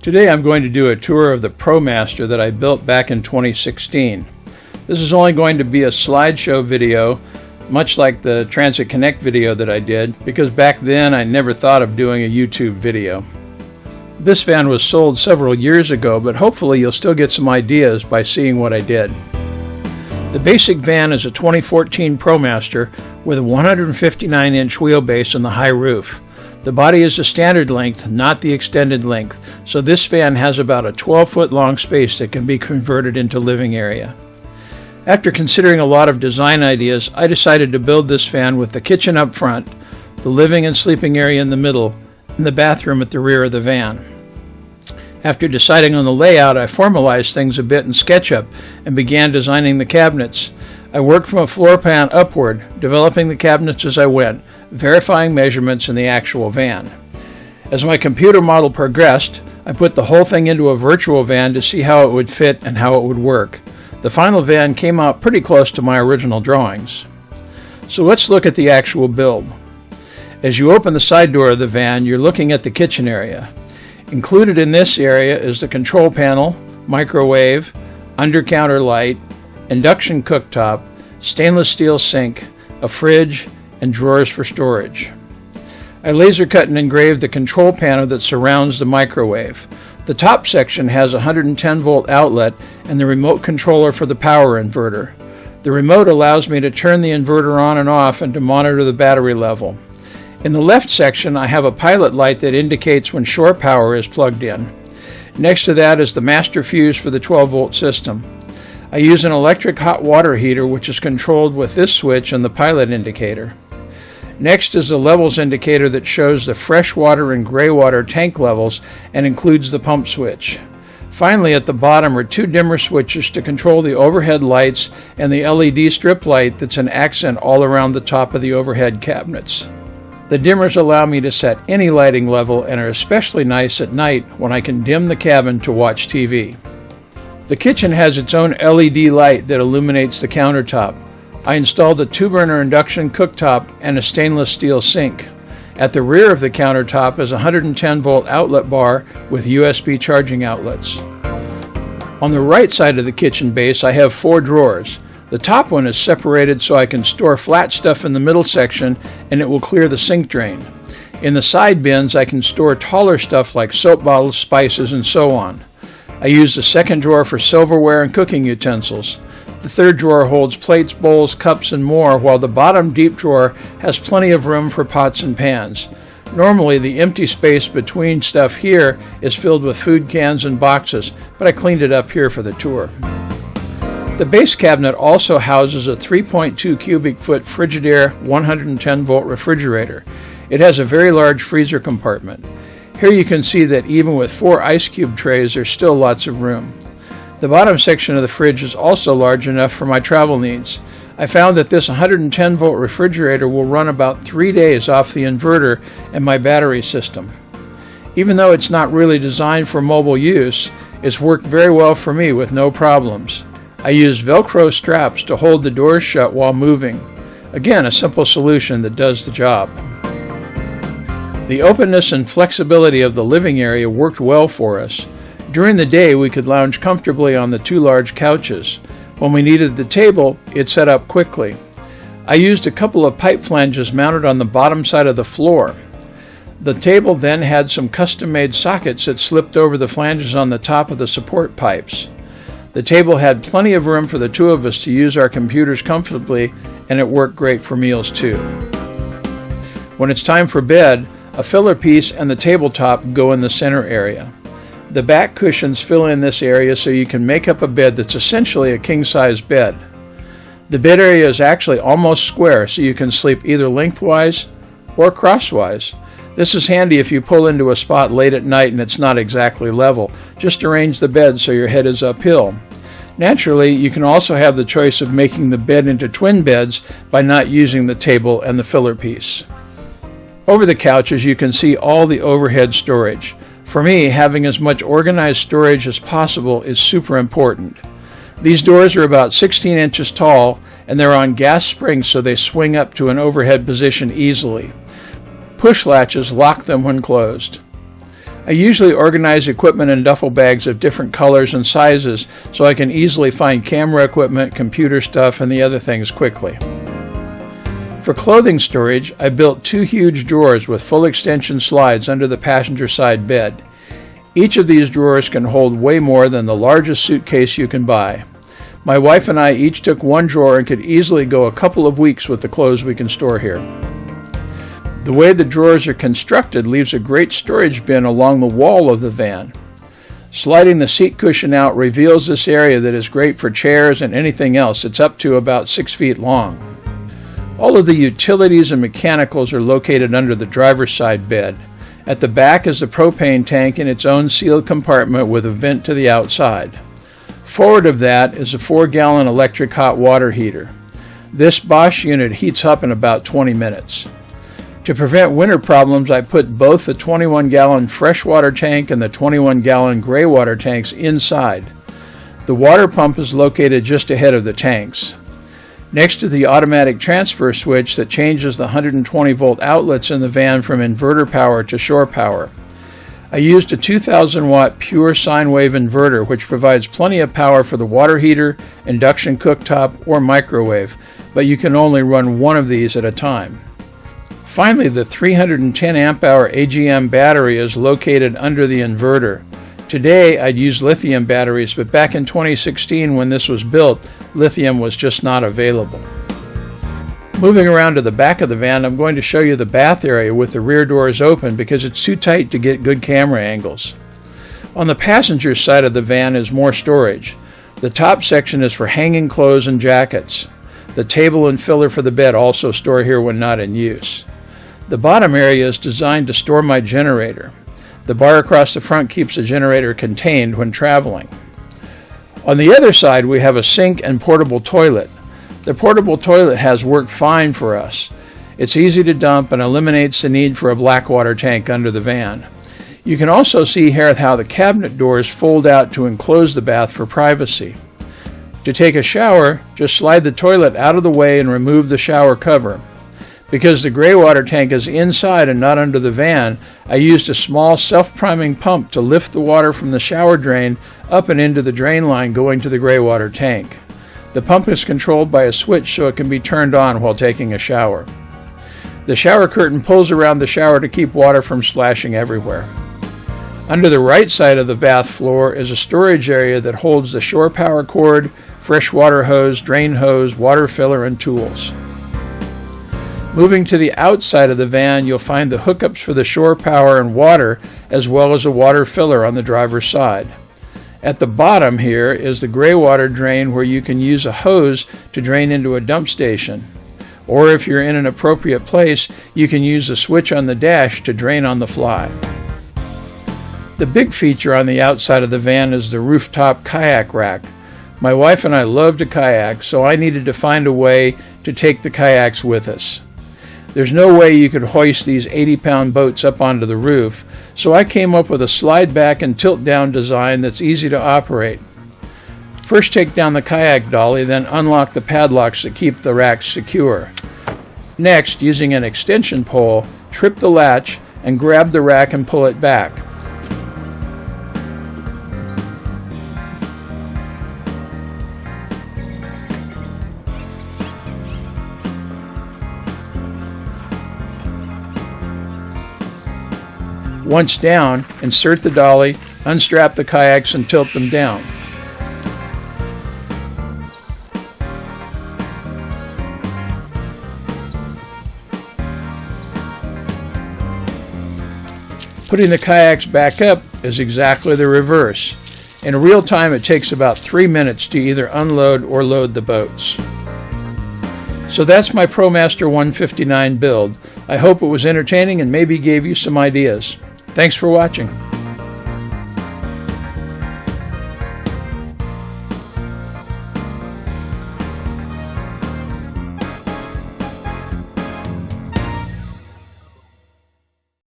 Today I'm going to do a tour of the ProMaster that I built back in 2016. This is only going to be a slideshow video, much like the Transit Connect video that I did, because back then I never thought of doing a YouTube video. This van was sold several years ago, but hopefully you'll still get some ideas by seeing what I did. The basic van is a 2014 ProMaster with a 159-inch wheelbase and the high roof. The body is the standard length, not the extended length, so this van has about a 12-foot long space that can be converted into living area. After considering a lot of design ideas, I decided to build this van with the kitchen up front, the living and sleeping area in the middle, and the bathroom at the rear of the van. After deciding on the layout, I formalized things a bit in SketchUp and began designing the cabinets. I worked from a floor plan upward, developing the cabinets as I went, verifying measurements in the actual van. As my computer model progressed, I put the whole thing into a virtual van to see how it would fit and how it would work. The final van came out pretty close to my original drawings. So let's look at the actual build. As you open the side door of the van, you're looking at the kitchen area. Included in this area is the control panel, microwave, under-counter light, induction cooktop, stainless steel sink, a fridge, and drawers for storage. I laser cut and engraved the control panel that surrounds the microwave. The top section has a 110-volt outlet and the remote controller for the power inverter. The remote allows me to turn the inverter on and off and to monitor the battery level. In the left section, I have a pilot light that indicates when shore power is plugged in. Next to that is the master fuse for the 12-volt system. I use an electric hot water heater which is controlled with this switch and the pilot indicator. Next is the levels indicator that shows the fresh water and gray water tank levels and includes the pump switch. Finally, at the bottom are two dimmer switches to control the overhead lights and the LED strip light that's an accent all around the top of the overhead cabinets. The dimmers allow me to set any lighting level and are especially nice at night when I can dim the cabin to watch TV. The kitchen has its own LED light that illuminates the countertop. I installed a 2-burner induction cooktop and a stainless steel sink. At the rear of the countertop is a 110-volt outlet bar with USB charging outlets. On the right side of the kitchen base I have 4 drawers. The top one is separated so I can store flat stuff in the middle section and it will clear the sink drain. In the side bins I can store taller stuff like soap bottles, spices, and so on. I use the second drawer for silverware and cooking utensils. The third drawer holds plates, bowls, cups, and more, while the bottom deep drawer has plenty of room for pots and pans. Normally, the empty space between stuff here is filled with food cans and boxes, but I cleaned it up here for the tour. The base cabinet also houses a 3.2 cubic foot Frigidaire 110-volt refrigerator. It has a very large freezer compartment. Here you can see that even with 4 ice cube trays, there's still lots of room. The bottom section of the fridge is also large enough for my travel needs. I found that this 110-volt refrigerator will run about 3 days off the inverter and my battery system. Even though it's not really designed for mobile use, it's worked very well for me with no problems. I used Velcro straps to hold the doors shut while moving. Again, a simple solution that does the job. The openness and flexibility of the living area worked well for us. During the day, we could lounge comfortably on the 2 large couches. When we needed the table, it set up quickly. I used a couple of pipe flanges mounted on the bottom side of the floor. The table then had some custom-made sockets that slipped over the flanges on the top of the support pipes. The table had plenty of room for the 2 of us to use our computers comfortably, and it worked great for meals too. When it's time for bed, a filler piece and the tabletop go in the center area. The back cushions fill in this area so you can make up a bed that's essentially a king-size bed. The bed area is actually almost square, so you can sleep either lengthwise or crosswise. This is handy if you pull into a spot late at night and it's not exactly level. Just arrange the bed so your head is uphill. Naturally, you can also have the choice of making the bed into twin beds by not using the table and the filler piece. Over the couches, you can see all the overhead storage. For me, having as much organized storage as possible is super important. These doors are about 16 inches tall and they're on gas springs so they swing up to an overhead position easily. Push latches lock them when closed. I usually organize equipment in duffel bags of different colors and sizes so I can easily find camera equipment, computer stuff, and the other things quickly. For clothing storage, I built 2 huge drawers with full extension slides under the passenger side bed. Each of these drawers can hold way more than the largest suitcase you can buy. My wife and I each took 1 drawer and could easily go a couple of weeks with the clothes we can store here. The way the drawers are constructed leaves a great storage bin along the wall of the van. Sliding the seat cushion out reveals this area that is great for chairs and anything else. It's up to about 6 feet long. All of the utilities and mechanicals are located under the driver's side bed. At the back is the propane tank in its own sealed compartment with a vent to the outside. Forward of that is a 4-gallon electric hot water heater. This Bosch unit heats up in about 20 minutes. To prevent winter problems, I put both the 21-gallon freshwater tank and the 21-gallon gray water tanks inside. The water pump is located just ahead of the tanks. Next to the automatic transfer switch that changes the 120-volt outlets in the van from inverter power to shore power. I used a 2,000-watt pure sine wave inverter, which provides plenty of power for the water heater, induction cooktop, or microwave, but you can only run one of these at a time. Finally, the 310 amp-hour AGM battery is located under the inverter. Today, I'd use lithium batteries, but back in 2016 when this was built, lithium was just not available. Moving around to the back of the van, I'm going to show you the bath area with the rear doors open because it's too tight to get good camera angles. On the passenger side of the van is more storage. The top section is for hanging clothes and jackets. The table and filler for the bed also store here when not in use. The bottom area is designed to store my generator. The bar across the front keeps the generator contained when traveling. On the other side, we have a sink and portable toilet. The portable toilet has worked fine for us. It's easy to dump and eliminates the need for a black water tank under the van. You can also see here how the cabinet doors fold out to enclose the bath for privacy. To take a shower, just slide the toilet out of the way and remove the shower cover. Because the gray water tank is inside and not under the van, I used a small self-priming pump to lift the water from the shower drain up and into the drain line going to the gray water tank. The pump is controlled by a switch so it can be turned on while taking a shower. The shower curtain pulls around the shower to keep water from splashing everywhere. Under the right side of the bath floor is a storage area that holds the shore power cord, fresh water hose, drain hose, water filler, and tools. Moving to the outside of the van, you'll find the hookups for the shore power and water, as well as a water filler on the driver's side. At the bottom here is the gray water drain where you can use a hose to drain into a dump station. Or if you're in an appropriate place, you can use the switch on the dash to drain on the fly. The big feature on the outside of the van is the rooftop kayak rack. My wife and I love to kayak, so I needed to find a way to take the kayaks with us. There's no way you could hoist these 80-pound boats up onto the roof, so I came up with a slide back and tilt down design that's easy to operate. First take down the kayak dolly, then unlock the padlocks that keep the racks secure. Next, using an extension pole, trip the latch and grab the rack and pull it back. Once down, insert the dolly, unstrap the kayaks, and tilt them down. Putting the kayaks back up is exactly the reverse. In real time, it takes about 3 minutes to either unload or load the boats. So that's my ProMaster 159 build. I hope it was entertaining and maybe gave you some ideas. Thanks for watching.